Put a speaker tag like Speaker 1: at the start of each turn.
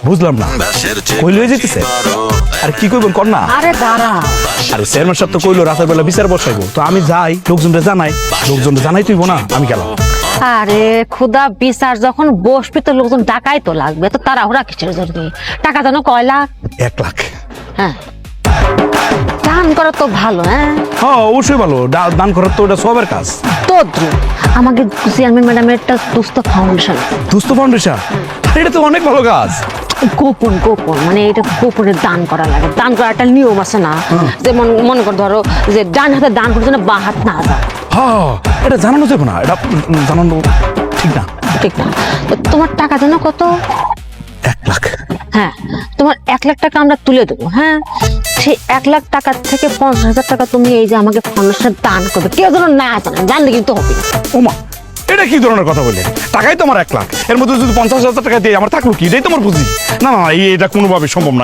Speaker 1: বুঝলাম না, কই লয়ে যেতেছে? আর কি কইবেন কর না।
Speaker 2: আরে দাঁড়া,
Speaker 1: আরে চেয়ারম্যান সাহেব তো কইলো রাতের বেলা বিচার বসাইবো, তো আমি যাই, লোকজনকে জানাই তুইব না, আমি গেলাম।
Speaker 2: আরে খুদা বিচার যখন বসবি তো লোকজন ডাকাই তো লাগবে, তো তাড়াহুড়া কিসের জন্য? টাকা জানো কয় লাখ?
Speaker 1: 1 লাখ।
Speaker 2: হ্যাঁ, দান করা তো ভালো। হ্যাঁ
Speaker 1: হ্যাঁ অবশ্যই ভালো, দান করার তো ওটা সবের কাজ।
Speaker 2: তো আমাকে চেয়ারম্যান ম্যাডামের একটা দুস্থ ফাউন্ডেশন।
Speaker 1: দুস্থ ফাউন্ডেশন, এটা তো অনেক ভালো কাজ।
Speaker 2: গোপন মানে এটা গোপনে দান করা লাগে। দান করার একটা নিয়ম আছে না, যেমন মনে কর ধরো যে ডান হাতে দান করতে না, বাঁ হাত না যায়।
Speaker 1: হ্যাঁ এটা জানানো যাবে না, এটা জানানো ঠিক না।
Speaker 2: ঠিক না? তো তোমার টাকা জানো কত?
Speaker 1: 1 লাখ।
Speaker 2: হ্যাঁ, তোমার 1 লাখ টাকা আমরা তুলে দেবো। হ্যাঁ, সেই 1 লাখ টাকার থেকে 50,000 টাকা তুমি এই যে আমাকে ফাউন্ডেশন দান করবে। কেউ যেন না জানে, জানলে কিন্তু হবে না।
Speaker 1: ওমা, এটা কি ধরনের কথা বললেন? টাকাই তো আমার 1 লাখ, এর মধ্যে যদি 50,000 টাকা দিয়ে আমার থাকলো কি? এটাই তোমার বুঝি না। না না, এটা কোনোভাবে সম্ভব না।